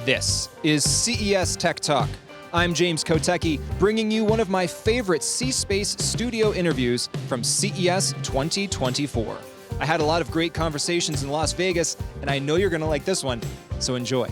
This is CES Tech Talk. I'm James Kotecki, bringing you one of my favorite C-Space studio interviews from CES 2024. I had a lot of great conversations in Las Vegas, and I know you're going to like this one, so enjoy.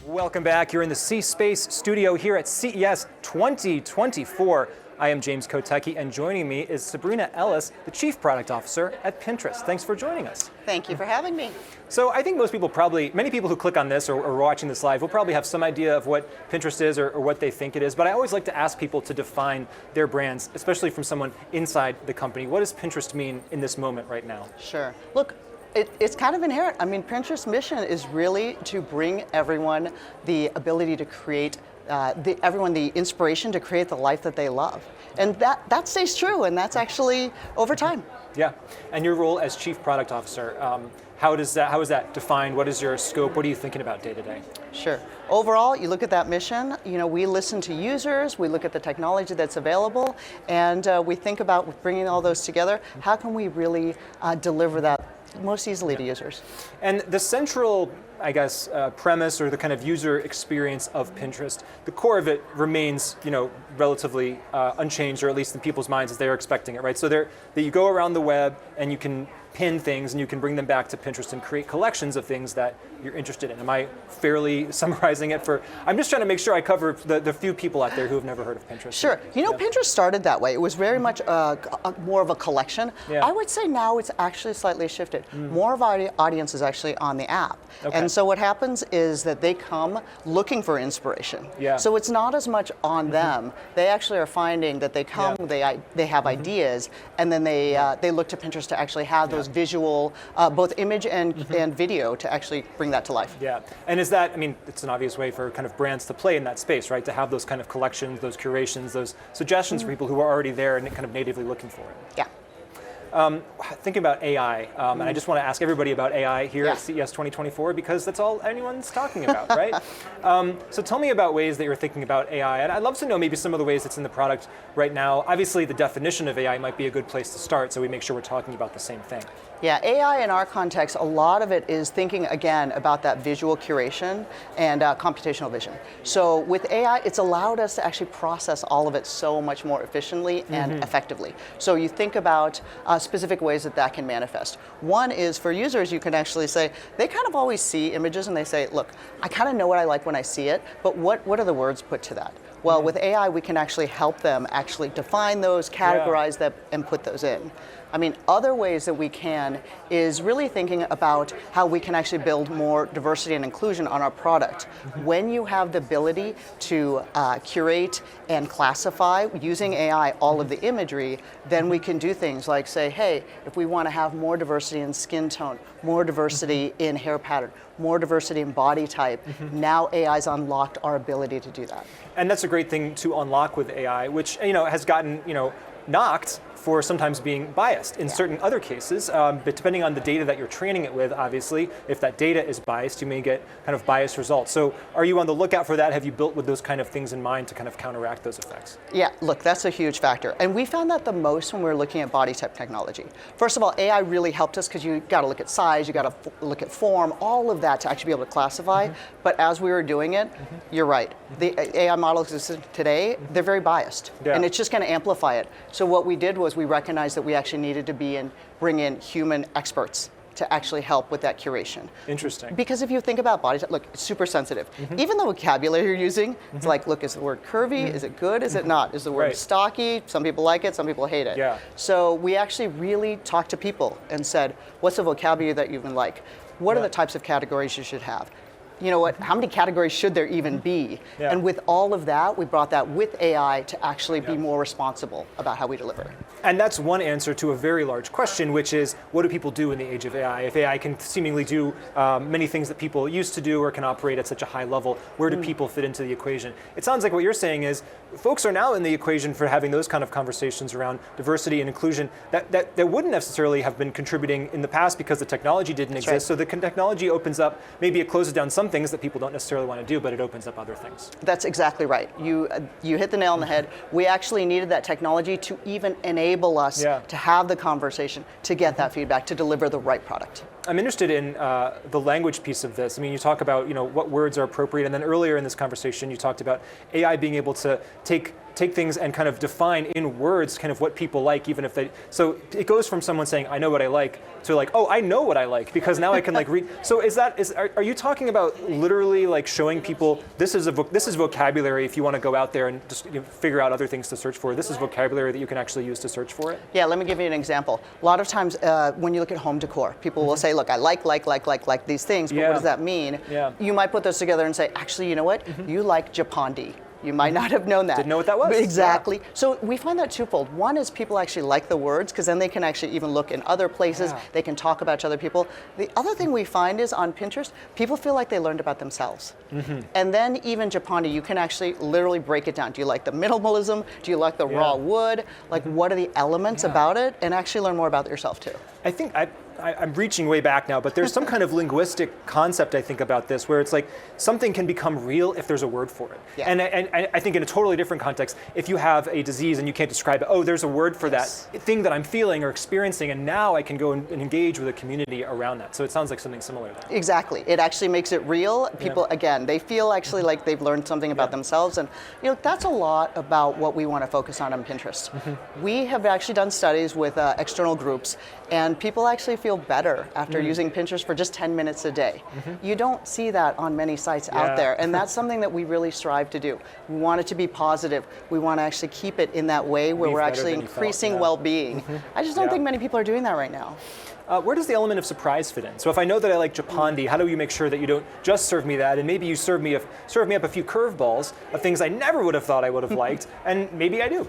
Welcome back. You're in the C-Space studio here at CES 2024. I am James Kotecki, and joining me is Sabrina Ellis, the Chief Product Officer at Pinterest. Thanks for joining us. Thank you for having me. So I think most people many people who click on this or are watching this live will probably have some idea of what Pinterest is or what they think it is, but I always like to ask people to define their brands, especially from someone inside the company. What does Pinterest mean in this moment right now? Sure. Look, it's kind of inherent. I mean, Pinterest's mission is really to bring everyone the ability to create everyone the inspiration to create the life that they love. And that stays true, and that's actually over time. Yeah, and your role as Chief Product Officer, how is that defined? What is your scope? What are you thinking about day to day? Sure. Overall, you look at that mission, we listen to users, we look at the technology that's available, and we think about bringing all those together. How can we really deliver that most easily to users? And the central, I guess, premise or the kind of user experience of Pinterest, the core of it remains, relatively unchanged, or at least in people's minds as they're expecting it, right? So that you go around the web and you can pin things and you can bring them back to Pinterest and create collections of things that you're interested in. Am I fairly summarizing it I'm just trying to make sure I cover the few people out there who have never heard of Pinterest. Sure. Pinterest started that way. It was very much more of a collection. Yeah. I would say now it's actually slightly shifted. More of our audience is actually on the app. Okay. And so what happens is that they come looking for inspiration. Yeah. So it's not as much on them. They actually are finding that they come, they have ideas, and then they look to Pinterest to actually have those visual, both image and video to actually bring that to life. Yeah, and is that, it's an obvious way for kind of brands to play in that space, right? To have those kind of collections, those curations, those suggestions for people who are already there and kind of natively looking for it. Yeah. Thinking about AI, and I just want to ask everybody about AI here at CES 2024 because that's all anyone's talking about, right? So tell me about ways that you're thinking about AI, and I'd love to know maybe some of the ways it's in the product right now. Obviously, the definition of AI might be a good place to start, so we make sure we're talking about the same thing. Yeah, AI in our context, a lot of it is thinking again about that visual curation and computational vision. So with AI, it's allowed us to actually process all of it so much more efficiently and effectively. So you think about specific ways that can manifest. One is for users, you can actually say, they kind of always see images and they say, look, I kind of know what I like when I see it, but what are the words put to that? Well, with AI, we can actually help them actually define those, categorize them, and put those in. Other ways that we can is really thinking about how we can actually build more diversity and inclusion on our product. When you have the ability to curate and classify using AI all of the imagery, then we can do things like say, hey, if we want to have more diversity in skin tone, more diversity in hair pattern, more diversity in body type, now AI's unlocked our ability to do that. And that's a great thing to unlock with AI, which has gotten knocked for sometimes being biased in certain other cases, but depending on the data that you're training it with, obviously, if that data is biased, you may get kind of biased results. So are you on the lookout for that? Have you built with those kind of things in mind to kind of counteract those effects? Yeah, look, that's a huge factor. And we found that the most when we were looking at body type technology. First of all, AI really helped us because you got to look at size, you got to look at form, all of that to actually be able to classify. But as we were doing it, you're right. The AI models today, they're very biased. And it's just going to amplify it. So what we did was we recognized that we actually needed to bring in human experts to actually help with that curation. Interesting. Because if you think about body type, look, it's super sensitive. Even the vocabulary you're using, it's like, look, is the word curvy? Is it good? Is it not? Is the word stocky? Some people like it, some people hate it. Yeah. So we actually really talked to people and said, what's the vocabulary that you even like? What are the types of categories you should have? You know what, how many categories should there even be? Yeah. And with all of that, we brought that with AI to actually be more responsible about how we deliver. And that's one answer to a very large question, which is, what do people do in the age of AI? If AI can seemingly do many things that people used to do or can operate at such a high level, where do people fit into the equation? It sounds like what you're saying is, folks are now in the equation for having those kind of conversations around diversity and inclusion that wouldn't necessarily have been contributing in the past because the technology didn't exist. Right. So the technology opens up, maybe it closes down some some things that people don't necessarily want to do, but it opens up other things. That's exactly right. You hit the nail on the head. We actually needed that technology to even enable us to have the conversation, to get that feedback, to deliver the right product. I'm interested in the language piece of this. I mean, you talk about what words are appropriate, and then earlier in this conversation, you talked about AI being able to take things and kind of define in words kind of what people like, even if they. So it goes from someone saying, "I know what I like," to like, "Oh, I know what I like because now I can like read." So are you talking about literally like showing people this is vocabulary if you want to go out there and just figure out other things to search for? This is vocabulary that you can actually use to search for it. Yeah, let me give you an example. A lot of times when you look at home decor, people will say, "Look, I like these things," but what does that mean? Yeah. You might put those together and say, "Actually, you know what? You like Japandi." You might not have known that. Didn't know what that was. Exactly. Yeah. So we find that twofold. One is people actually like the words because then they can actually even look in other places. Yeah. They can talk about to other people. The other thing we find is on Pinterest, people feel like they learned about themselves. And then even Japandi, you can actually literally break it down. Do you like the minimalism? Do you like the raw wood? Like what are the elements about it? And actually learn more about yourself too. I think I'm reaching way back now, but there's some kind of linguistic concept I think about this where it's like something can become real if there's a word for it. Yeah. And I think in a totally different context, if you have a disease and you can't describe it, oh, there's a word for that thing that I'm feeling or experiencing, and now I can go and engage with a community around that. So it sounds like something similar there. Exactly. It actually makes it real. People, again, they feel actually like they've learned something about themselves, and that's a lot about what we want to focus on Pinterest. We have actually done studies with external groups, and people actually feel better after using Pinterest for just 10 minutes a day. You don't see that on many sites out there, and that's something that we really strive to do. We want it to be positive. We want to actually keep it in that way where we're actually increasing well-being. I just don't think many people are doing that right now. Where does the element of surprise fit in? So if I know that I like Japandi, how do you make sure that you don't just serve me that, and maybe you serve me up a few curveballs of things I never would have thought I would have liked, and maybe I do?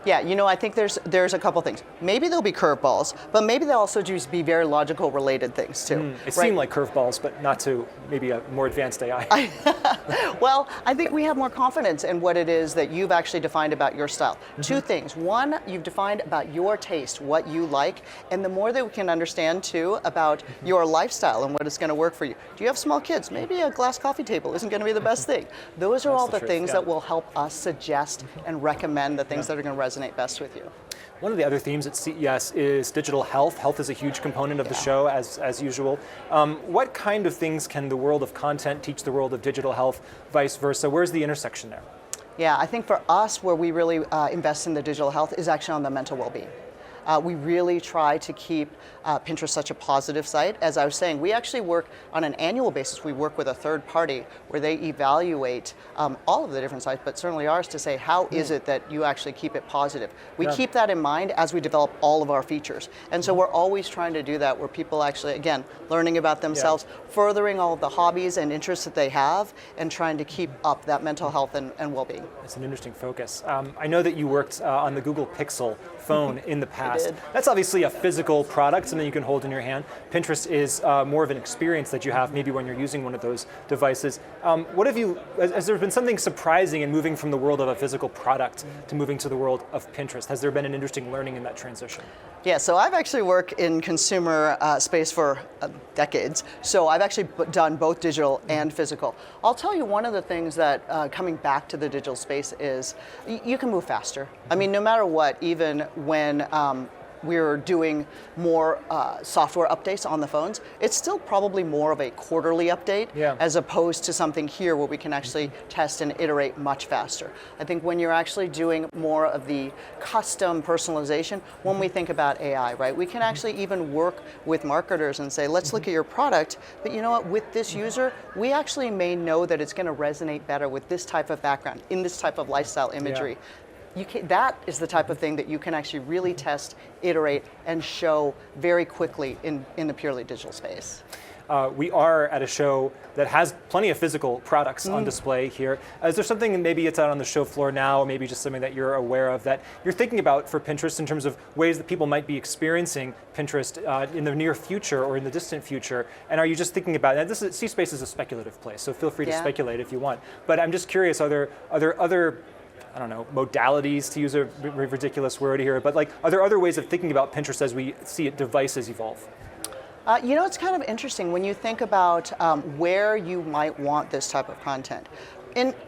Yeah, I think there's a couple things. Maybe there'll be curveballs, but maybe they'll also just be very logical related things too. It seemed like curveballs, but not to maybe a more advanced AI. Well, I think we have more confidence in what it is that you've actually defined about your style. Two things. One, you've defined about your taste, what you like, and the more that we can understand too about your lifestyle and what is going to work for you. Do you have small kids? Maybe a glass coffee table isn't going to be the best thing. Those are all the things that will help us suggest and recommend the things that are going to resonate best with you. One of the other themes at CES is digital health. Health is a huge component of the show, as usual. What kind of things can the world of content teach the world of digital health, vice versa? Where's the intersection there? Yeah, I think for us, where we really invest in the digital health is actually on the mental well-being. We really try to keep Pinterest such a positive site. As I was saying, we actually work on an annual basis. We work with a third party where they evaluate all of the different sites, but certainly ours, to say how is it that you actually keep it positive. We keep that in mind as we develop all of our features. And so we're always trying to do that where people actually, again, learning about themselves, furthering all of the hobbies and interests that they have, and trying to keep up that mental health and well-being. That's an interesting focus. I know that you worked on the Google Pixel phone in the past. That's obviously a physical product, something you can hold in your hand. Pinterest is more of an experience that you have maybe when you're using one of those devices. Has there been something surprising in moving from the world of a physical product to moving to the world of Pinterest? Has there been an interesting learning in that transition? Yeah, so I've actually worked in consumer space for decades. So I've actually done both digital and physical. I'll tell you one of the things that coming back to the digital space is you can move faster. I mean, no matter what, even when we're doing more software updates on the phones, it's still probably more of a quarterly update as opposed to something here where we can actually test and iterate much faster. I think when you're actually doing more of the custom personalization, when we think about AI, right, we can actually even work with marketers and say, let's look at your product, but you know what, with this user, we actually may know that it's going to resonate better with this type of background, in this type of lifestyle imagery. That is the type of thing that you can actually really test, iterate, and show very quickly in the purely digital space. We are at a show that has plenty of physical products on display here. Is there something, maybe it's out on the show floor now, or maybe just something that you're aware of that you're thinking about for Pinterest in terms of ways that people might be experiencing Pinterest in the near future or in the distant future? And are you just thinking about it? C-Space is a speculative place, so feel free to speculate if you want. But I'm just curious, are there other I don't know, modalities, to use a ridiculous word here, but like, are there other ways of thinking about Pinterest as we see devices evolve? It's kind of interesting when you think about where you might want this type of content.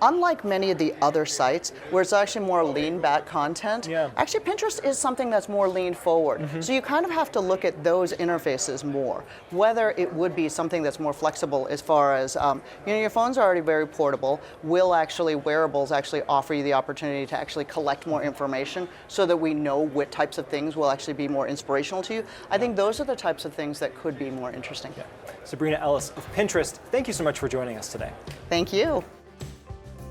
Unlike many of the other sites where it's actually more lean back content, actually Pinterest is something that's more lean forward. So you kind of have to look at those interfaces more. Whether it would be something that's more flexible as far as, your phone's already very portable. Will actually wearables actually offer you the opportunity to actually collect more information so that we know what types of things will actually be more inspirational to you? I think those are the types of things that could be more interesting. Sabrina Ellis of Pinterest, thank you so much for joining us today. Thank you.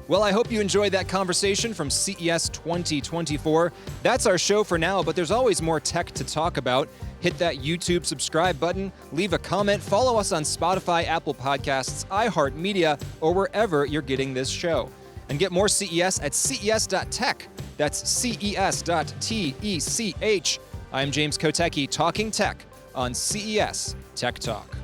Well, I hope you enjoyed that conversation from CES 2024. That's our show for now, but there's always more tech to talk about. Hit that YouTube subscribe button, leave a comment, follow us on Spotify, Apple Podcasts, iHeartMedia, or wherever you're getting this show. And get more CES at ces.tech. That's ces.tech. I'm James Kotecki, talking tech on CES Tech Talk.